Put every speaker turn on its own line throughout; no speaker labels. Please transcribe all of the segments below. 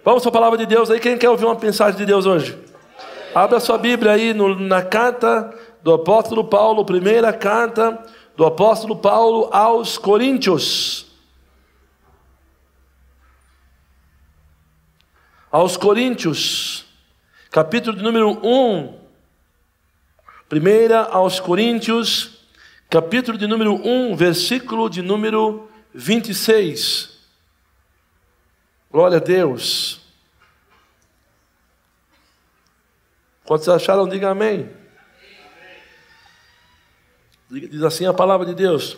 Vamos para a palavra de Deus aí. Quem quer ouvir uma mensagem de Deus hoje? Abra sua Bíblia aí na carta do apóstolo Paulo, primeira carta do apóstolo Paulo aos Coríntios. Aos Coríntios, capítulo de número 1. Primeira aos Coríntios, capítulo de número 1, versículo de número 26. Glória a Deus. Quantos acharam, diga amém. Diz assim a palavra de Deus.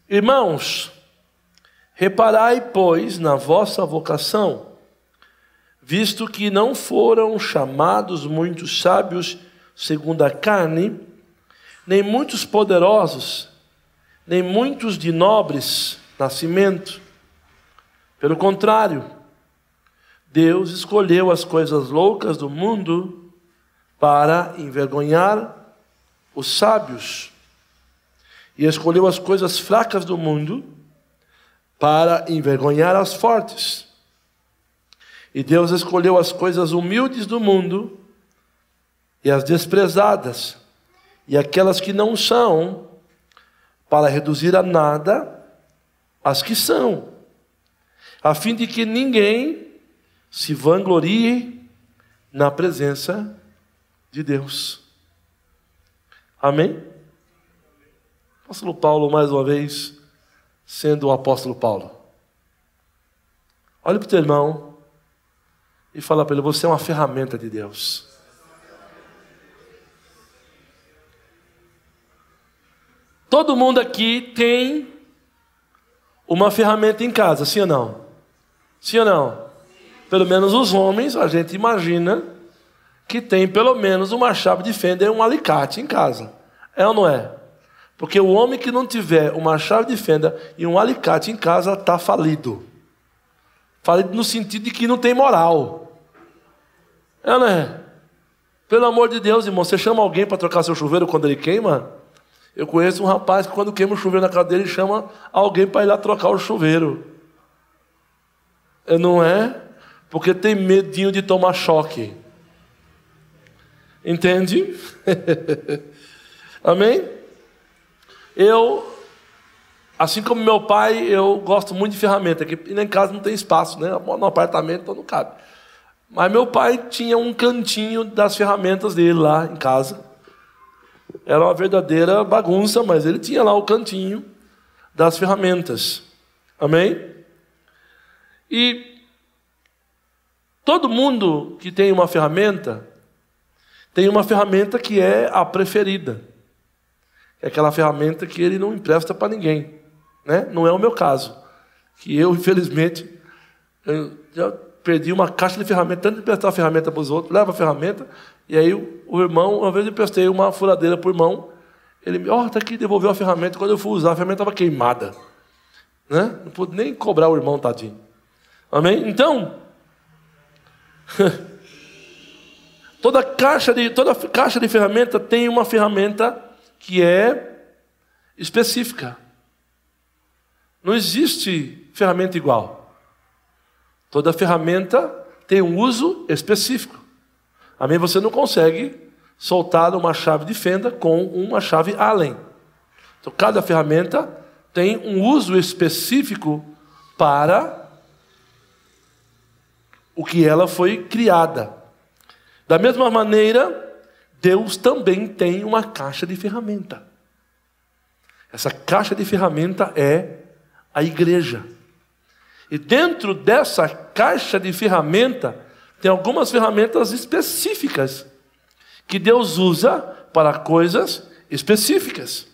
Irmãos, reparai, pois, na vossa vocação, visto que não foram chamados muitos sábios segundo a carne, nem muitos poderosos, nem muitos de nobres nascimento. Pelo contrário, Deus escolheu as coisas loucas do mundo para envergonhar os sábios, e escolheu as coisas fracas do mundo para envergonhar as fortes. E Deus escolheu as coisas humildes do mundo e as desprezadas e aquelas que não são, para reduzir a nada as que são, a fim de que ninguém se vanglorie na presença de Deus. Amém? Apóstolo Paulo, mais uma vez, sendo o apóstolo Paulo. Olha para o teu irmão e fala para ele: você é uma ferramenta de Deus. Todo mundo aqui tem uma ferramenta em casa, sim ou não? Sim ou não? Pelo menos os homens, a gente imagina que tem pelo menos uma chave de fenda e um alicate em casa. É ou não é? Porque o homem que não tiver uma chave de fenda e um alicate em casa está falido. Falido no sentido de que não tem moral. É ou não é? Pelo amor de Deus, irmão, você chama alguém para trocar seu chuveiro quando ele queima? Eu conheço um rapaz que quando queima o chuveiro na casa dele, chama alguém para ir lá trocar o chuveiro. Não é? Porque tem medinho de tomar choque. Entende? Amém? Eu, assim como meu pai, eu gosto muito de ferramenta. Aqui em casa não tem espaço, né? No apartamento então não cabe. Mas meu pai tinha um cantinho das ferramentas dele lá em casa. Era uma verdadeira bagunça, mas ele tinha lá o cantinho das ferramentas. Amém? E todo mundo que tem uma ferramenta que é a preferida. É aquela ferramenta que ele não empresta para ninguém, né? Não é o meu caso. Que eu, infelizmente, já perdi uma caixa de ferramenta, tanto de emprestar a ferramenta para os outros, leva a ferramenta, e aí o irmão, uma vez eu emprestei uma furadeira para o irmão, ele me, está aqui, devolveu a ferramenta, quando eu fui usar, a ferramenta estava queimada. Né? Não pude nem cobrar o irmão, tadinho. Amém? Então, toda caixa de ferramenta tem uma ferramenta que é específica. Não existe ferramenta igual. Toda ferramenta tem um uso específico. Amém? Você não consegue soltar uma chave de fenda com uma chave Allen. Então, cada ferramenta tem um uso específico para o que ela foi criada. Da mesma maneira, Deus também tem uma caixa de ferramenta. Essa caixa de ferramenta é a igreja. E dentro dessa caixa de ferramenta, tem algumas ferramentas específicas que Deus usa para coisas específicas.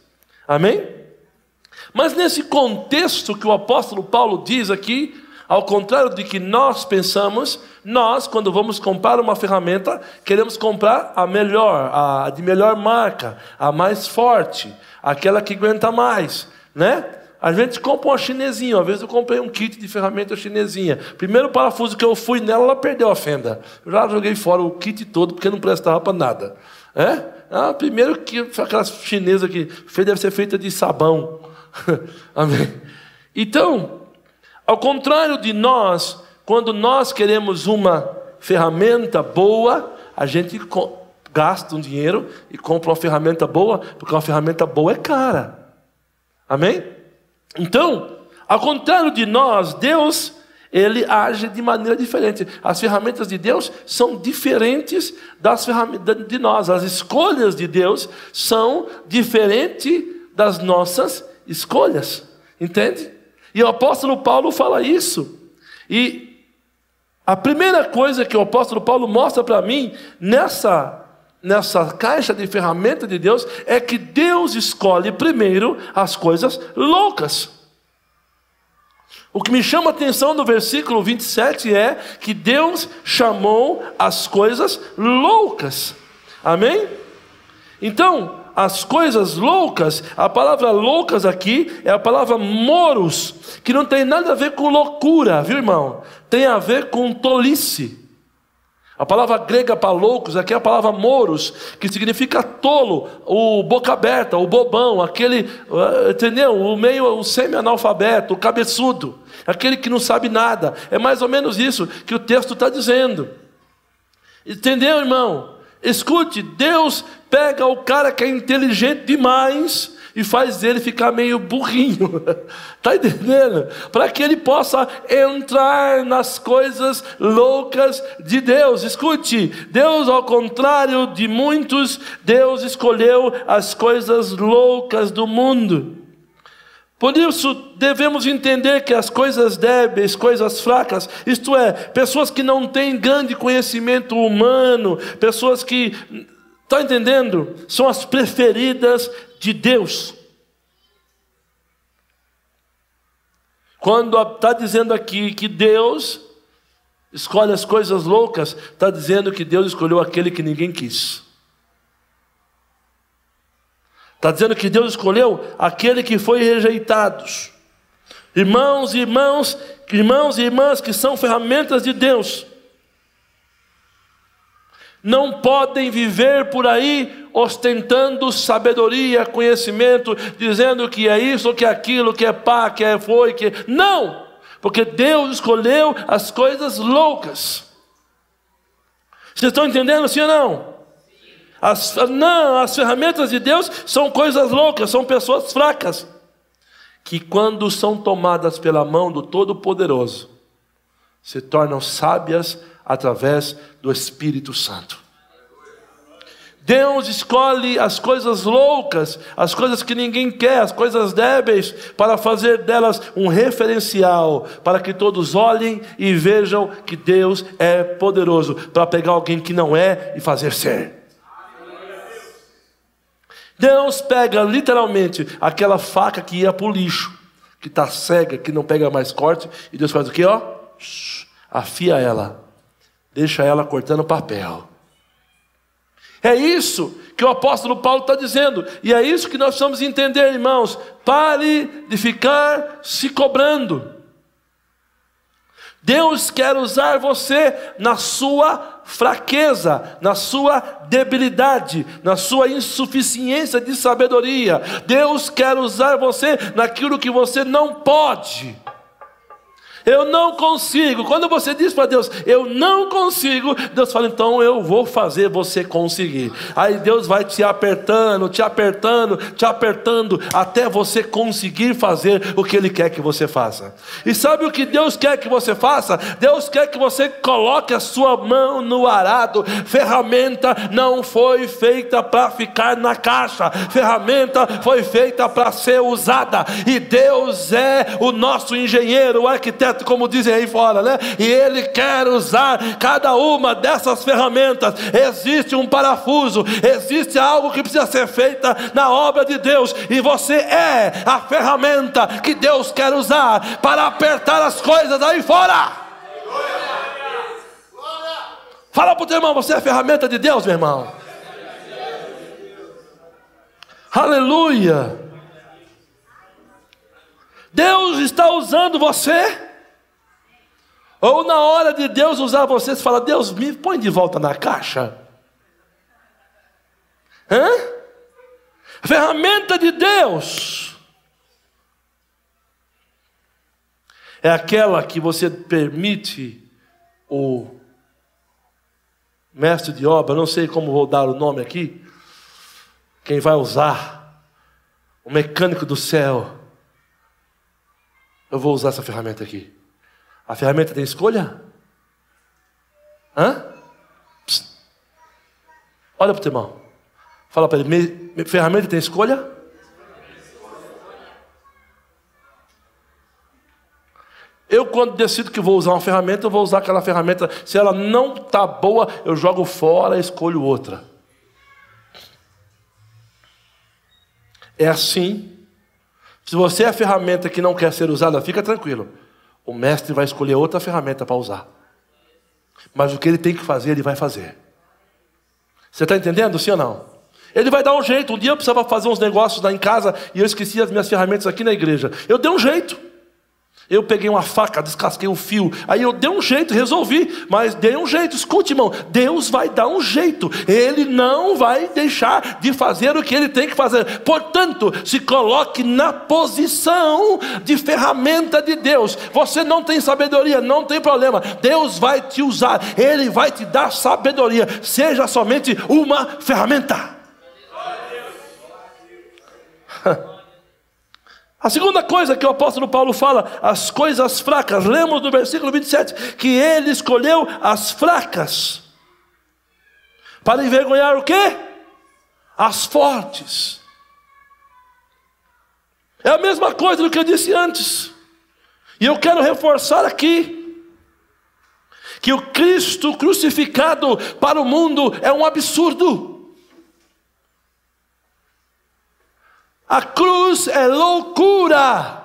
Amém? Mas nesse contexto que o apóstolo Paulo diz aqui, ao contrário de que nós pensamos, nós, quando vamos comprar uma ferramenta, queremos comprar a melhor, a de melhor marca, a mais forte, aquela que aguenta mais, né? A gente compra uma chinesinha. Uma vez eu comprei um kit de ferramenta chinesinha. Primeiro parafuso que eu fui nela, ela perdeu a fenda. Eu já joguei fora o kit todo, porque não prestava para nada. Primeiro que aquela chinesa que deve ser feita de sabão. Amém. Então, ao contrário de nós, quando nós queremos uma ferramenta boa, a gente gasta um dinheiro e compra uma ferramenta boa, porque uma ferramenta boa é cara. Amém? Então, ao contrário de nós, Deus, Ele age de maneira diferente. As ferramentas de Deus são diferentes das ferramentas de nós. As escolhas de Deus são diferentes das nossas escolhas. Entende? E o apóstolo Paulo fala isso. E a primeira coisa que o apóstolo Paulo mostra para mim nessa caixa de ferramenta de Deus é que Deus escolhe primeiro as coisas loucas. O que me chama a atenção no versículo 27 é que Deus chamou as coisas loucas. Amém? Então, as coisas loucas, a palavra loucas aqui é a palavra moros, que não tem nada a ver com loucura, viu, irmão? Tem a ver com tolice. A palavra grega para loucos aqui é a palavra moros, que significa tolo, o boca aberta, o bobão, aquele, entendeu? O semi-analfabeto, o cabeçudo, aquele que não sabe nada. É mais ou menos isso que o texto está dizendo. Entendeu, irmão? Escute, Deus pega o cara que é inteligente demais e faz ele ficar meio burrinho, está entendendo? Para que ele possa entrar nas coisas loucas de Deus. Escute, Deus, ao contrário de muitos, Deus escolheu as coisas loucas do mundo. Por isso, devemos entender que as coisas débeis, coisas fracas, isto é, pessoas que não têm grande conhecimento humano, pessoas que, está entendendo? São as preferidas de Deus. Quando está dizendo aqui que Deus escolhe as coisas loucas, está dizendo que Deus escolheu aquele que ninguém quis. Está dizendo que Deus escolheu aquele que foi rejeitado. Irmãos e irmãs que são ferramentas de Deus, não podem viver por aí ostentando sabedoria, conhecimento, dizendo que é isso, que é aquilo, que é pá, que é foi, que... Não! Porque Deus escolheu as coisas loucas. Vocês estão entendendo, sim ou não? As ferramentas de Deus são coisas loucas, são pessoas fracas, que quando são tomadas pela mão do Todo-Poderoso, se tornam sábias através do Espírito Santo. Deus escolhe as coisas loucas, as coisas que ninguém quer, as coisas débeis, para fazer delas um referencial, para que todos olhem e vejam que Deus é poderoso, para pegar alguém que não é e fazer ser. Deus pega literalmente aquela faca que ia para o lixo, que está cega, que não pega mais corte, e Deus faz o quê? Afia ela, deixa ela cortando papel. É isso que o apóstolo Paulo está dizendo, e é isso que nós precisamos entender, irmãos. Pare de ficar se cobrando. Deus quer usar você na sua fraqueza, na sua debilidade, na sua insuficiência de sabedoria. Deus quer usar você naquilo que você não pode. Eu não consigo. Quando você diz para Deus, eu não consigo, Deus fala, então eu vou fazer você conseguir. Aí Deus vai te apertando, te apertando, te apertando, até você conseguir fazer o que Ele quer que você faça. E sabe o que Deus quer que você faça? Deus quer que você coloque a sua mão no arado. Ferramenta não foi feita para ficar na caixa. Ferramenta foi feita para ser usada. E Deus é o nosso engenheiro, o arquiteto, como dizem aí fora, né? E Ele quer usar cada uma dessas ferramentas. Existe um parafuso, existe algo que precisa ser feita na obra de Deus, e você é a ferramenta que Deus quer usar para apertar as coisas aí fora. Fala para o teu irmão, você é a ferramenta de Deus, meu irmão. Aleluia. Deus está usando você. Ou na hora de Deus usar você, você fala, Deus, me põe de volta na caixa. A ferramenta de Deus É aquela que você permite o mestre de obra, não sei como vou dar o nome aqui, quem vai usar, o mecânico do céu. Eu vou usar essa ferramenta aqui. A ferramenta tem escolha? Hã? Psst. Olha para o teu irmão. Fala para ele, ferramenta tem escolha? Eu, quando decido que vou usar uma ferramenta, eu vou usar aquela ferramenta. Se ela não está boa, eu jogo fora e escolho outra. É assim. Se você é a ferramenta que não quer ser usada, fica tranquilo. O mestre vai escolher outra ferramenta para usar. Mas o que ele tem que fazer, ele vai fazer. Você está entendendo, sim ou não? Ele vai dar um jeito. Um dia eu precisava fazer uns negócios lá em casa e eu esqueci as minhas ferramentas aqui na igreja. Eu dei um jeito. Eu peguei uma faca, descasquei o fio. Aí eu dei um jeito, resolvi. Mas dei um jeito. Escute, irmão. Deus vai dar um jeito. Ele não vai deixar de fazer o que ele tem que fazer. Portanto, se coloque na posição de ferramenta de Deus. Você não tem sabedoria, não tem problema. Deus vai te usar. Ele vai te dar sabedoria. Seja somente uma ferramenta. A segunda coisa que o apóstolo Paulo fala, as coisas fracas. Lemos no versículo 27, que ele escolheu as fracas para envergonhar o quê? As fortes. É a mesma coisa do que eu disse antes. E eu quero reforçar aqui, que o Cristo crucificado para o mundo é um absurdo. A cruz é loucura.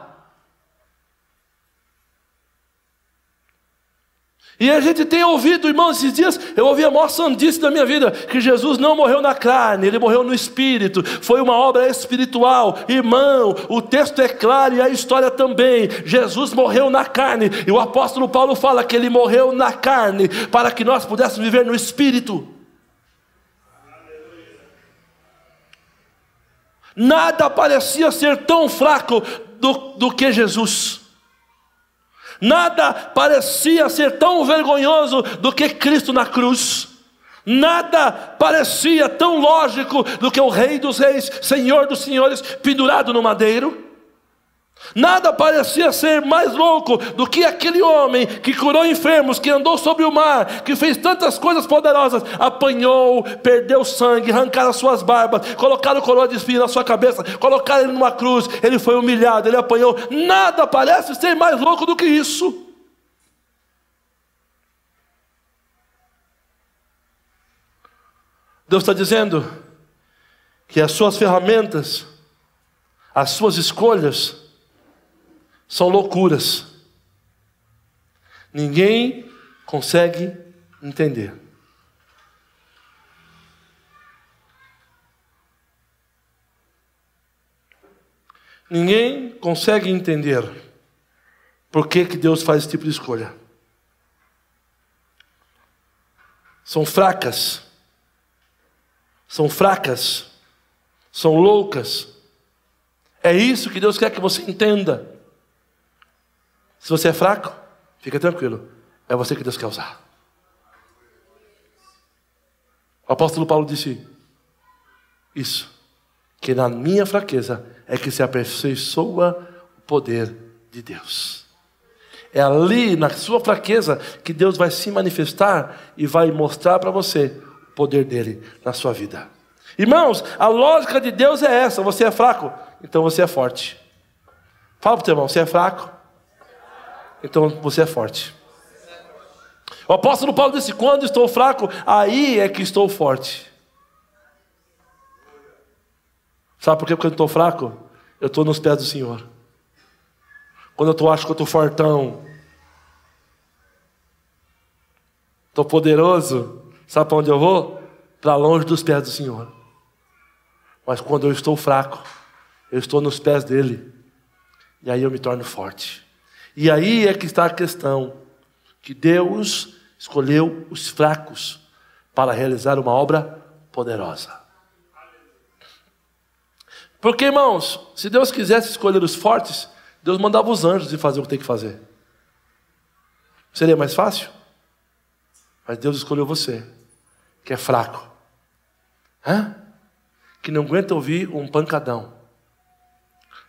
E a gente tem ouvido, irmãos, esses dias, eu ouvi a maior sandice da minha vida, que Jesus não morreu na carne, ele morreu no Espírito, foi uma obra espiritual. Irmão, o texto é claro e a história também. Jesus morreu na carne, e o apóstolo Paulo fala que ele morreu na carne, para que nós pudéssemos viver no Espírito. Nada parecia ser tão fraco do que Jesus. Nada parecia ser tão vergonhoso do que Cristo na cruz. Nada parecia tão lógico do que o Rei dos Reis, Senhor dos Senhores, pendurado no madeiro. Nada parecia ser mais louco do que aquele homem que curou enfermos, que andou sobre o mar, que fez tantas coisas poderosas, apanhou, perdeu sangue, arrancaram as suas barbas, colocaram coroa de espinho na sua cabeça, colocaram ele numa cruz, ele foi humilhado, ele apanhou. Nada parece ser mais louco do que isso. Deus está dizendo que as suas ferramentas, as suas escolhas, são loucuras. Ninguém consegue entender. Ninguém consegue entender por que Deus faz esse tipo de escolha. São fracas. São fracas. São loucas. É isso que Deus quer que você entenda. Se você é fraco, fica tranquilo. É você que Deus quer usar. O apóstolo Paulo disse isso. Que na minha fraqueza é que se aperfeiçoa o poder de Deus. É ali, na sua fraqueza, que Deus vai se manifestar e vai mostrar para você o poder dele na sua vida. Irmãos, a lógica de Deus é essa. Você é fraco, então você é forte. Fala para o teu irmão, você é fraco, então você é forte. O apóstolo Paulo disse, quando estou fraco, aí é que estou forte. Sabe por quê? Porque eu estou fraco, eu estou nos pés do Senhor. Quando eu acho que eu estou fortão, estou poderoso, sabe para onde eu vou? Para longe dos pés do Senhor. Mas quando eu estou fraco, eu estou nos pés dele, e aí eu me torno forte. E aí é que está a questão, que Deus escolheu os fracos para realizar uma obra poderosa. Porque, irmãos, se Deus quisesse escolher os fortes, Deus mandava os anjos e fazer o que tem que fazer. Seria mais fácil? Mas Deus escolheu você, que é fraco, que não aguenta ouvir um pancadão,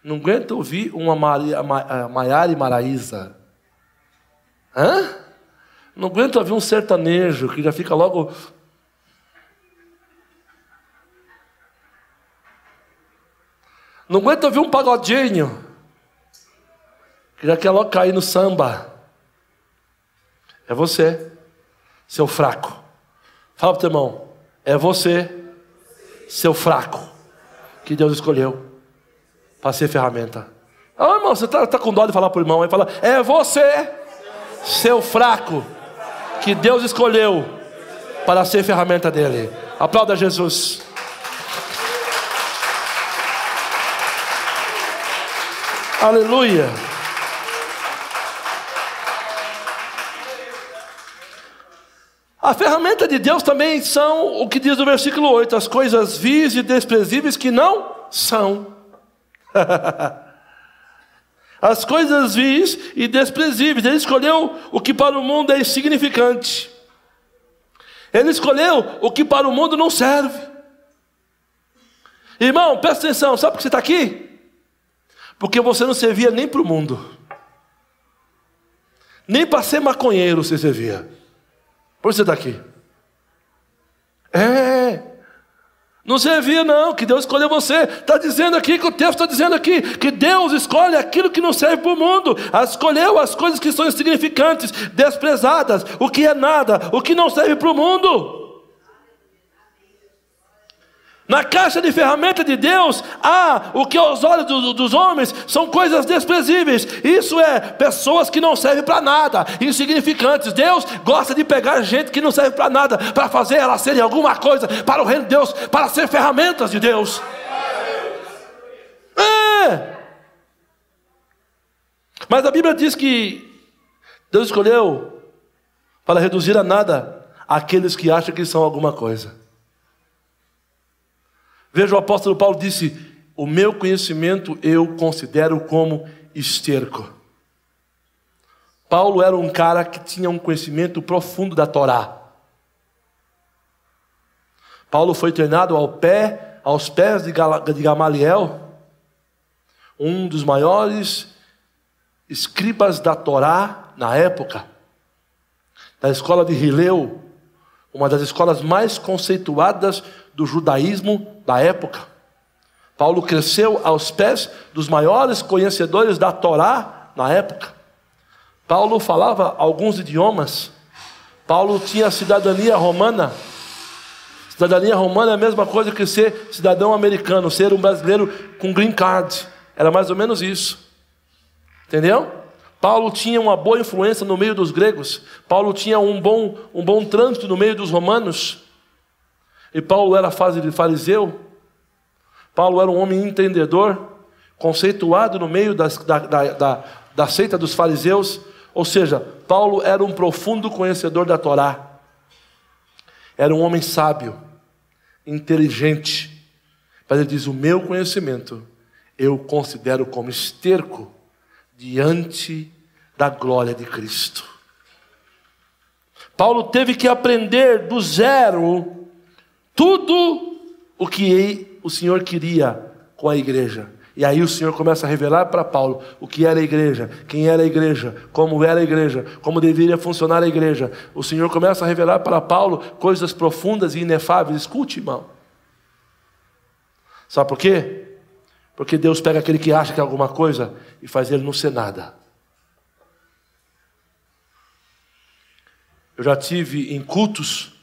não aguenta ouvir uma Maiara e Maraísa, não aguenta ouvir um sertanejo que já fica logo... Não aguenta ouvir um pagodinho que já quer logo cair no samba. É você, seu fraco. Fala para o teu irmão, é você, seu fraco, que Deus escolheu para ser ferramenta. Irmão, você está com dó de falar para o irmão, aí fala, é você, seu fraco, que Deus escolheu para ser ferramenta dele. Aplauda Jesus. Aleluia. A ferramenta de Deus também são o que diz no versículo 8, as coisas vis e desprezíveis que não são. As coisas vis e desprezíveis. Ele escolheu o que para o mundo é insignificante. Ele escolheu o que para o mundo não serve. Irmão, presta atenção, sabe por que você está aqui? Porque você não servia nem para o mundo, nem para ser maconheiro você servia. Por que você está aqui? Não servia não, que Deus escolheu você. Está dizendo aqui, que o texto está dizendo aqui, que Deus escolhe aquilo que não serve para o mundo. Escolheu as coisas que são insignificantes, desprezadas, o que é nada, o que não serve para o mundo. Na caixa de ferramenta de Deus, há o que aos olhos dos homens são coisas desprezíveis. Isso é, pessoas que não servem para nada, insignificantes. Deus gosta de pegar gente que não serve para nada, para fazer elas serem alguma coisa para o reino de Deus, para ser ferramentas de Deus. Mas a Bíblia diz que Deus escolheu para reduzir a nada aqueles que acham que são alguma coisa. Veja, o apóstolo Paulo disse, o meu conhecimento eu considero como esterco. Paulo era um cara que tinha um conhecimento profundo da Torá. Paulo foi treinado aos pés de Gamaliel, um dos maiores escribas da Torá na época, da escola de Hilel, uma das escolas mais conceituadas do judaísmo da época. Paulo cresceu aos pés dos maiores conhecedores da Torá na época. Paulo falava alguns idiomas. Paulo tinha cidadania romana. Cidadania romana é a mesma coisa que ser cidadão americano, ser um brasileiro com green card. Era mais ou menos isso. Entendeu? Paulo tinha uma boa influência no meio dos gregos. Paulo tinha um bom trânsito no meio dos romanos. E Paulo era fariseu. Paulo era um homem entendedor, conceituado no meio da seita dos fariseus. Ou seja, Paulo era um profundo conhecedor da Torá. Era um homem sábio, inteligente. Mas ele diz, o meu conhecimento eu considero como esterco diante da glória de Cristo. Paulo teve que aprender do zero tudo o que o Senhor queria com a igreja. E aí o Senhor começa a revelar para Paulo o que era a igreja, quem era a igreja, como era a igreja, como deveria funcionar a igreja. O Senhor começa a revelar para Paulo coisas profundas e inefáveis. Escute, irmão. Sabe por quê? Porque Deus pega aquele que acha que é alguma coisa e faz ele não ser nada. Eu já tive em cultos,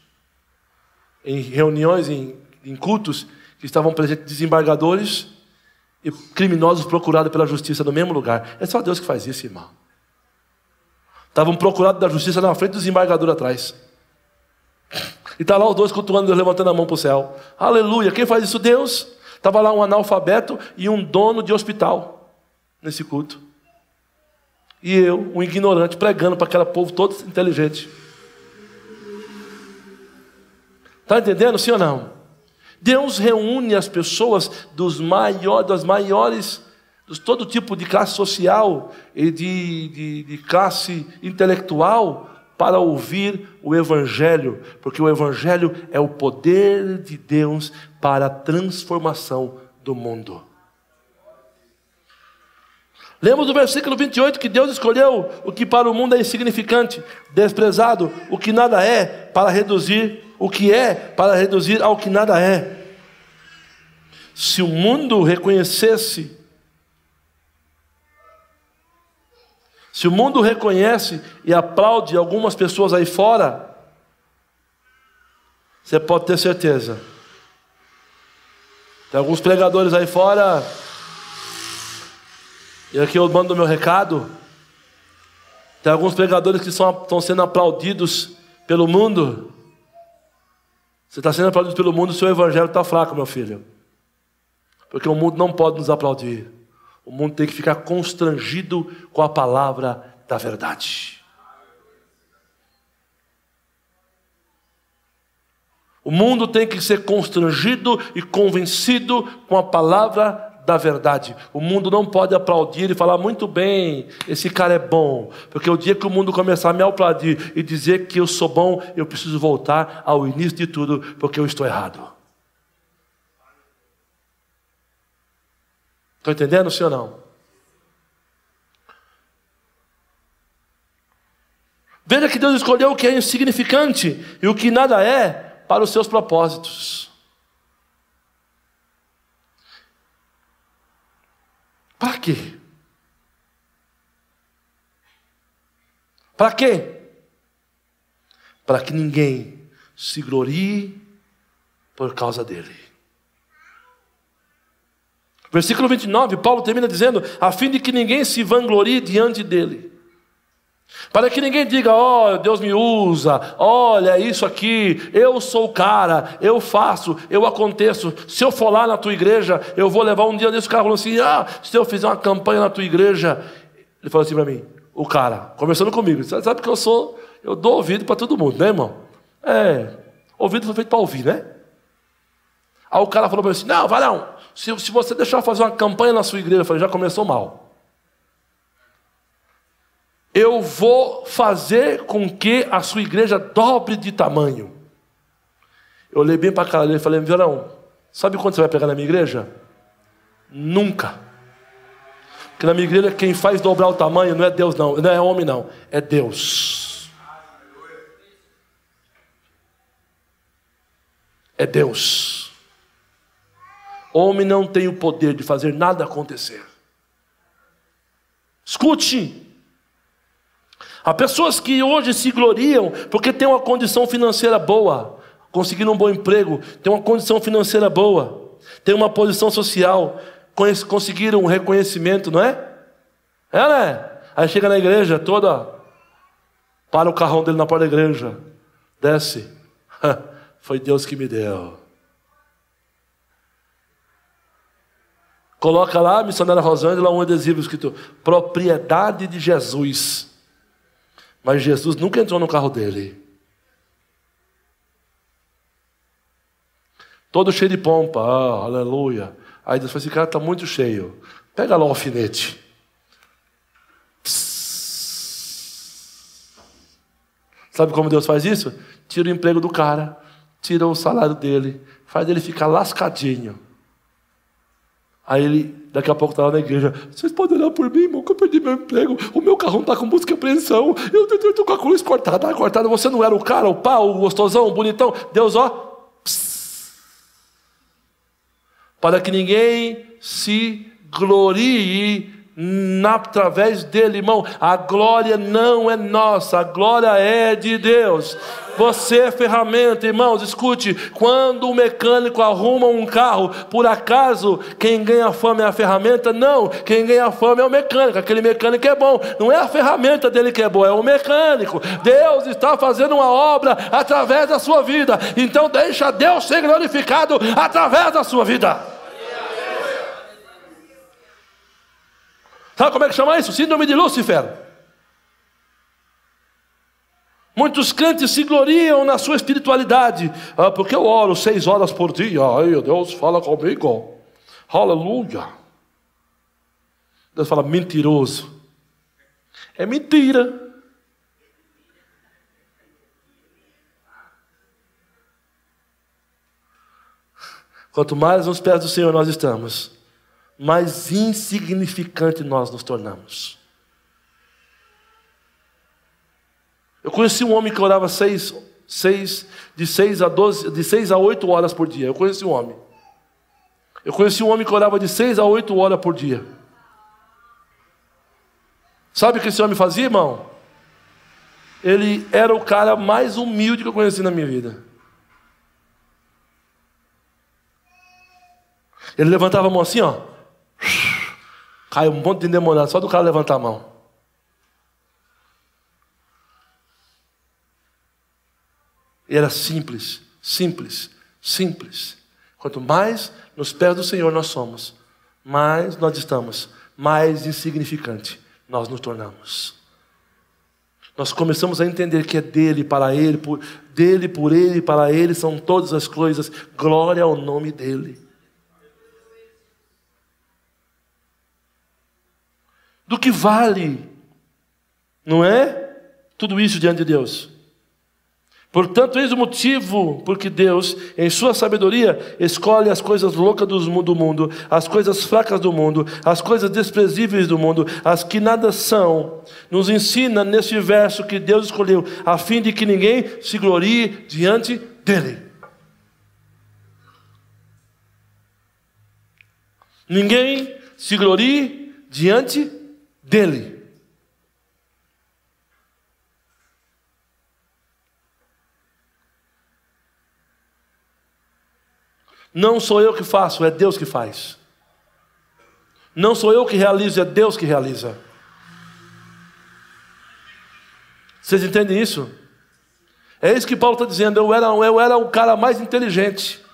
em reuniões, em cultos, que estavam presentes desembargadores e criminosos procurados pela justiça no mesmo lugar. É só Deus que faz isso, irmão. Estavam procurados da justiça na frente do desembargador atrás. E está lá os dois cultuando, Deus levantando a mão para o céu. Aleluia. Quem faz isso? Deus. Estava lá um analfabeto e um dono de hospital nesse culto. E eu, um ignorante, pregando para aquele povo todo inteligente. Está entendendo, sim ou não? Deus reúne as pessoas das maiores de todo tipo de classe social e de classe intelectual, para ouvir o Evangelho, porque o Evangelho é o poder de Deus para a transformação do mundo. Lembra do versículo 28, que Deus escolheu o que para o mundo é insignificante, desprezado, o que nada é, para reduzir o que é, para reduzir ao que nada é. Se o mundo reconhecesse, se o mundo reconhece e aplaude algumas pessoas aí fora, você pode ter certeza. Tem alguns pregadores aí fora, e aqui eu mando o meu recado. Tem alguns pregadores que estão sendo aplaudidos pelo mundo. Você está sendo aplaudido pelo mundo, o seu evangelho está fraco, meu filho. Porque o mundo não pode nos aplaudir. O mundo tem que ficar constrangido com a palavra da verdade. O mundo tem que ser constrangido e convencido com a palavra da verdade. O mundo não pode aplaudir e falar: muito bem, esse cara é bom. Porque o dia que o mundo começar a me aplaudir e dizer que eu sou bom, eu preciso voltar ao início de tudo, porque eu estou errado. Estão entendendo, sim ou não? Veja que Deus escolheu o que é insignificante e o que nada é para os seus propósitos. Para quê? Para quê? Para que ninguém se glorie por causa dele. Versículo 29, Paulo termina dizendo: a fim de que ninguém se vanglorie diante dele. Para que ninguém diga: ó, Deus me usa, olha isso aqui, eu sou o cara, eu faço, eu aconteço. Se eu for lá na tua igreja, eu vou levar um dia desse cara falando assim: se eu fizer uma campanha na tua igreja. Ele falou assim para mim, o cara, conversando comigo, sabe que eu dou ouvido para todo mundo, né, irmão? Ouvido foi feito para ouvir, né? Aí o cara falou para mim assim: não, Varão, se você deixar eu fazer uma campanha na sua igreja, eu falei: já começou mal. Eu vou fazer com que a sua igreja dobre de tamanho. Eu olhei bem para a cara dele e falei: Varão, sabe quanto você vai pegar na minha igreja? Nunca. Porque na minha igreja quem faz dobrar o tamanho não é Deus não, não é homem não, é Deus. É Deus. Homem não tem o poder de fazer nada acontecer. Escute. Há pessoas que hoje se gloriam porque têm uma condição financeira boa, conseguiram um bom emprego, têm uma condição financeira boa, têm uma posição social, conseguiram um reconhecimento, não é? Né? Aí chega na igreja toda, para o carrão dele na porta da igreja, desce, foi Deus que me deu. Coloca lá, a missionária Rosângela, um adesivo escrito: propriedade de Jesus. Mas Jesus nunca entrou no carro dele. Todo cheio de pompa, aleluia. Aí Deus falou: esse cara está muito cheio. Pega lá o alfinete. Sabe como Deus faz isso? Tira o emprego do cara, tira o salário dele, faz ele ficar lascadinho. Aí ele, daqui a pouco está lá na igreja: vocês podem olhar por mim, irmão, que eu perdi meu emprego, o meu carro está com busca e apreensão, eu estou com a cruz cortada, você não era o cara, o pau, o gostosão, o bonitão. Deus, para que ninguém se glorie através dele, irmão. A glória não é nossa, a glória é de Deus. Você é ferramenta, irmãos, escute. Quando o mecânico arruma um carro, por acaso quem ganha fama é a ferramenta? Não, quem ganha fama é o mecânico. Aquele mecânico é bom, não é a ferramenta dele que é boa, é o mecânico. Deus está fazendo uma obra através da sua vida, então deixa Deus ser glorificado através da sua vida. Sabe como é que chama isso? Síndrome de Lúcifer. Muitos crentes se gloriam na sua espiritualidade. Porque eu oro 6 horas por dia. Ai, Deus fala comigo. Aleluia. Deus fala, mentiroso. É mentira. Quanto mais nos pés do Senhor nós estamos, mais insignificante nós nos tornamos. Eu conheci um homem que orava de 6 a 8 horas por dia. Eu conheci um homem. Eu conheci um homem que orava de 6 a 8 horas por dia. Sabe o que esse homem fazia, irmão? Ele era o cara mais humilde que eu conheci na minha vida. Ele levantava a mão assim, ó. Caiu um monte de endemoniado só do cara levantar a mão. E era simples, simples, simples. Quanto mais nos pés do Senhor nós somos, mais nós estamos, mais insignificante nós nos tornamos. Nós começamos a entender que é dele, para ele, dele, por ele, para ele são todas as coisas. Glória ao nome dele. Do que vale, não é? Tudo isso diante de Deus. Portanto, eis o motivo porque Deus, em sua sabedoria, escolhe as coisas loucas do mundo, as coisas fracas do mundo, as coisas desprezíveis do mundo, as que nada são. Nos ensina neste verso que Deus escolheu, a fim de que ninguém se glorie diante dele. Ninguém se glorie diante dele. Não sou eu que faço, é Deus que faz. Não sou eu que realizo, é Deus que realiza. Vocês entendem isso? É isso que Paulo está dizendo. Eu era o cara mais inteligente.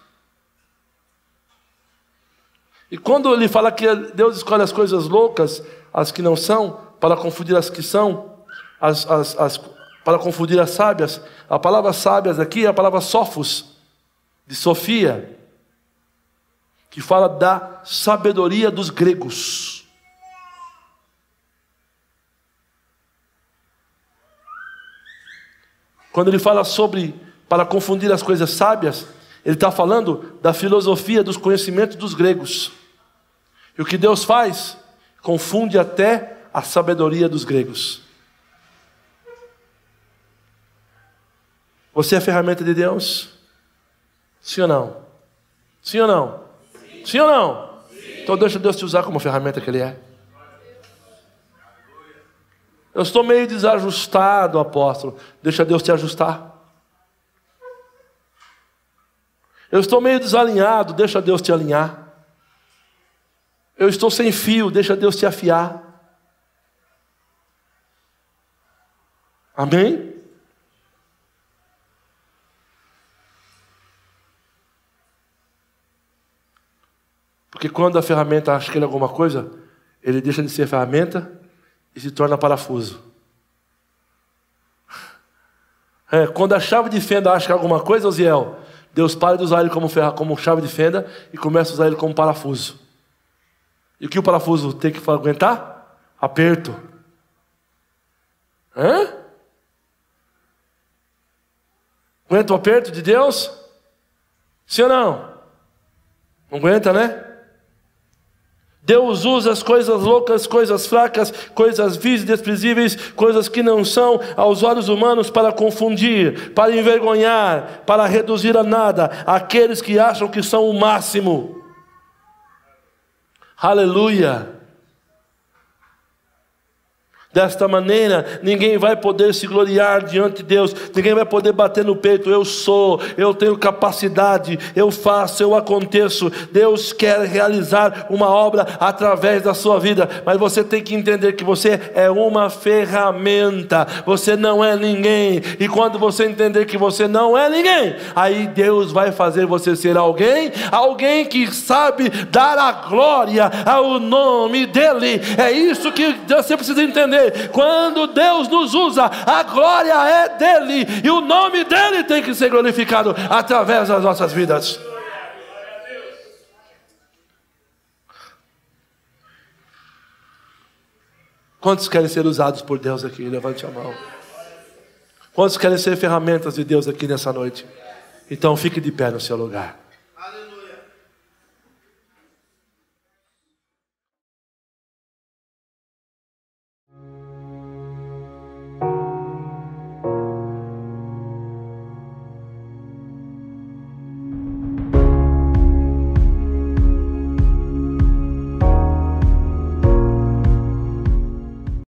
E quando ele fala que Deus escolhe as coisas loucas, as que não são, para confundir as que são, para confundir as sábias, a palavra sábias aqui é a palavra sofos, de Sofia, que fala da sabedoria dos gregos. Quando ele fala sobre para confundir as coisas sábias, ele está falando da filosofia, dos conhecimentos dos gregos. E o que Deus faz? Confunde até a sabedoria dos gregos. Você é ferramenta de Deus? Sim ou não? Sim ou não? Sim ou não? Sim. Então deixa Deus te usar como ferramenta que Ele é. Eu estou meio desajustado, apóstolo. Deixa Deus te ajustar. Eu estou meio desalinhado. Deixa Deus te alinhar. Eu estou sem fio. Deixa Deus te afiar. Amém? Porque quando a ferramenta acha que ele é alguma coisa, ele deixa de ser ferramenta e se torna parafuso. Quando a chave de fenda acha que é alguma coisa, Osiel, Deus para de usar ele como chave de fenda e começa a usar ele como parafuso. E o que o parafuso tem que aguentar? Aperto. Aguenta o aperto de Deus? Sim ou não? Não aguenta, né? Deus usa as coisas loucas, coisas fracas, coisas vis e desprezíveis, coisas que não são aos olhos humanos para confundir, para envergonhar, para reduzir a nada aqueles que acham que são o máximo. Aleluia! Desta maneira, ninguém vai poder se gloriar diante de Deus, ninguém vai poder bater no peito, eu tenho capacidade, eu faço, eu aconteço. Deus quer realizar uma obra através da sua vida, mas você tem que entender que você é uma ferramenta, você não é ninguém, e quando você entender que você não é ninguém, aí Deus vai fazer você ser alguém que sabe dar a glória ao nome dEle. É isso que você precisa entender. Quando Deus nos usa, a glória é dEle, e o nome dEle tem que ser glorificado através das nossas vidas. Quantos querem ser usados por Deus aqui? Levante a mão. Quantos querem ser ferramentas de Deus aqui nessa noite? Então fique de pé no seu lugar.